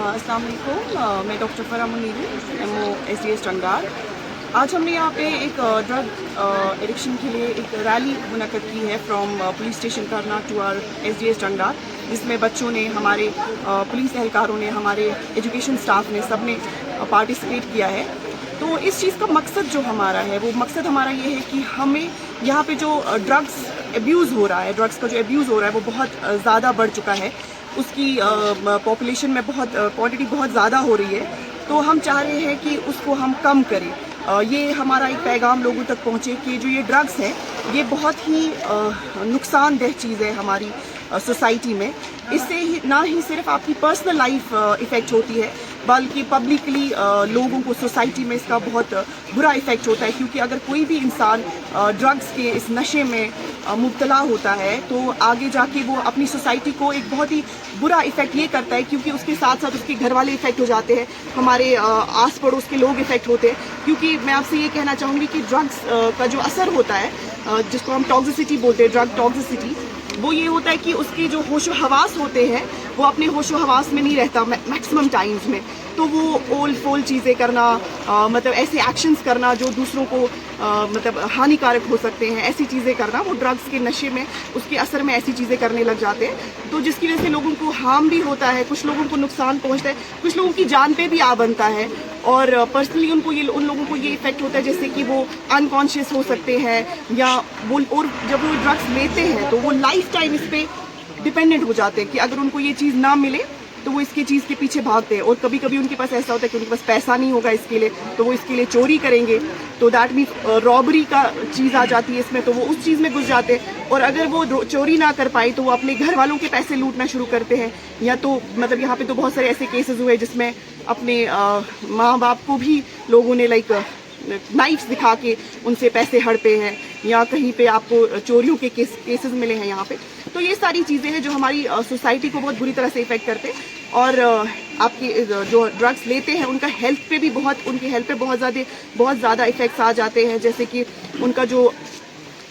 अस्सलाम वालेकुम, मैं डॉक्टर फरा मुनीरी, MO SDS टंगार। आज हमने यहाँ पे एक ड्रग एडिक्शन के लिए एक रैली मुनक्कद की है फ्रॉम पुलिस स्टेशन करना टू आर SDS टंगार, जिसमें बच्चों ने, हमारे पुलिस एहलकारों ने, हमारे एजुकेशन स्टाफ ने, सब ने पार्टिसिपेट किया है। तो इस चीज़ का मकसद जो हमारा है, वो मकसद हमारा ये है कि हमें यहाँ पे जो ड्रग्स एब्यूज़ हो रहा है, ड्रग्स का जो एब्यूज़ हो रहा है वो बहुत ज़्यादा बढ़ चुका है, उसकी पॉपुलेशन में बहुत क्वांटिटी बहुत ज़्यादा हो रही है। तो हम चाह रहे हैं कि उसको हम कम करें। ये हमारा एक पैगाम लोगों तक पहुँचे कि जो ये ड्रग्स है ये बहुत ही नुकसानदेह चीज़ है हमारी सोसाइटी में। इससे ही ना ही सिर्फ आपकी पर्सनल लाइफ इफ़ेक्ट होती है, बल्कि पब्लिकली लोगों को, सोसाइटी में इसका बहुत बुरा इफ़ेक्ट होता है। क्योंकि अगर कोई भी इंसान ड्रग्स के इस नशे में मुब्तला होता है तो आगे जाके वो अपनी सोसाइटी को एक बहुत ही बुरा इफ़ेक्ट ये करता है, क्योंकि उसके साथ साथ उसके घर वाले इफ़ेक्ट हो जाते हैं, हमारे आस पड़ोस के लोग इफ़ेक्ट होते हैं। क्योंकि मैं आपसे ये कहना चाहूँगी कि ड्रग्स का जो असर होता है, जिसको हम टॉक्सिसिटी बोलते हैं, ड्रग टॉक्सिसिटी, वो ये होता है कि उसके जो होशो हवास होते हैं वो अपने होशो हवास में नहीं रहता मैक्सिमम टाइम्स में। तो वो ओल फोल चीज़ें करना, मतलब ऐसे एक्शंस करना जो दूसरों को मतलब हानिकारक हो सकते हैं, ऐसी चीज़ें करना, वो ड्रग्स के नशे में, उसके असर में ऐसी चीज़ें करने लग जाते हैं। तो जिसकी वजह से लोगों को हार्म भी होता है, कुछ लोगों को नुकसान पहुंचता है, कुछ लोगों की जान पे भी आ बनता है। और पर्सनली उन लोगों को ये इफ़ेक्ट होता है जैसे कि वो अनकॉन्शियस हो सकते हैं, या वो, और जब वो ड्रग्स लेते हैं तो वो लाइफ टाइम इस पर डिपेंडेंट हो जाते हैं कि अगर उनको ये चीज़ ना मिले तो वो इसकी चीज़ के पीछे भागते हैं। और कभी कभी उनके पास ऐसा होता है कि उनके पास पैसा नहीं होगा इसके लिए, तो वो इसके लिए चोरी करेंगे। तो दैट मीन्स रॉबरी का चीज़ आ जाती है इसमें, तो वो उस चीज़ में घुस जाते हैं। और अगर वो चोरी ना कर पाए तो वो अपने घर वालों के पैसे लूटना शुरू करते हैं। या तो मतलब यहाँ पे तो बहुत सारे ऐसे केसेस हुए जिसमें अपने माँ बाप को भी लोगों ने नाइफ्स दिखा के उनसे पैसे हड़पे हैं, या कहीं पे आपको चोरियों के केसेस मिले हैं यहाँ पे। तो ये सारी चीज़ें हैं जो हमारी सोसाइटी को बहुत बुरी तरह से इफ़ेक्ट करते हैं। और आपके जो ड्रग्स लेते हैं उनका हेल्थ पे भी उनकी हेल्थ पे बहुत ज़्यादा इफ़ेक्ट्स आ जाते हैं। जैसे कि उनका जो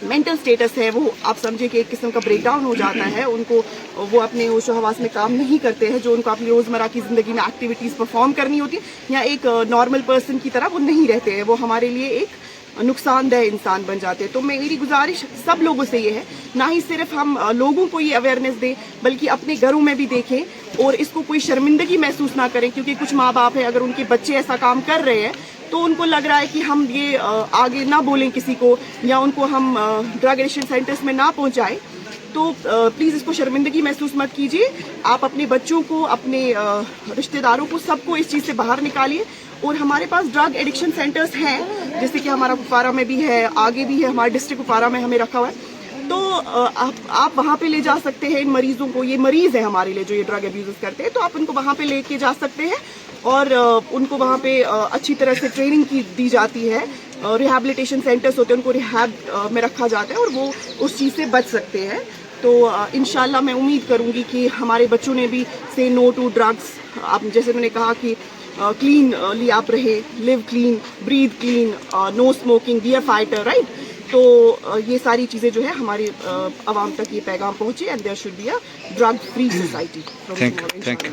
मेंटल स्टेटस है वो आप समझे कि एक किस्म का ब्रेकडाउन हो जाता है। उनको वो अपने होशो हवास में काम नहीं करते हैं, जो उनको अपनी रोज़मर्रा की ज़िंदगी में एक्टिविटीज़ परफॉर्म करनी होती, या एक नॉर्मल पर्सन की तरह वो नहीं रहते हैं। वो हमारे लिए एक नुकसानदेह इंसान बन जाते हैं। तो मेरी गुजारिश सब लोगों से ये है, ना ही सिर्फ हम लोगों को ये अवेयरनेस दें, बल्कि अपने घरों में भी देखें और इसको कोई शर्मिंदगी महसूस ना करें। क्योंकि कुछ माँ बाप हैं, अगर उनके बच्चे ऐसा काम कर रहे हैं तो उनको लग रहा है कि हम ये आगे ना बोलें किसी को, या उनको हम ड्रग एडिक्शन सेंटर्स में ना पहुँचाएं। तो प्लीज़ इसको शर्मिंदगी महसूस मत कीजिए। आप अपने बच्चों को, अपने रिश्तेदारों को, सबको इस चीज़ से बाहर निकालिए। और हमारे पास ड्रग एडिक्शन सेंटर्स हैं, जैसे कि हमारा कुपवारा में भी है, आगे भी है, हमारे डिस्ट्रिक्ट कुपवारा में हमें रखा हुआ है। तो आप वहाँ पे ले जा सकते हैं इन मरीजों को। ये मरीज़ है हमारे लिए जो ये ड्रग अब्यूज़ करते हैं, तो आप उनको वहाँ पे लेके जा सकते हैं। और उनको वहाँ पे अच्छी तरह से ट्रेनिंग दी जाती है। रिहैबिलिटेशन सेंटर्स होते हैं, उनको रिहैब में रखा जाता है और वो उस चीज़ से बच सकते हैं। तो इंशाल्लाह मैं उम्मीद करूँगी कि हमारे बच्चों ने भी से नो टू ड्रग्स, आप जैसे मैंने कहा कि क्लीनली आप रहे, live clean, breathe clean, no smoking, be a fighter, right. तो ये सारी चीज़ें जो है हमारे आवाम तक ये पैगाम पहुँचे, and there should be a drug free society. Thank you.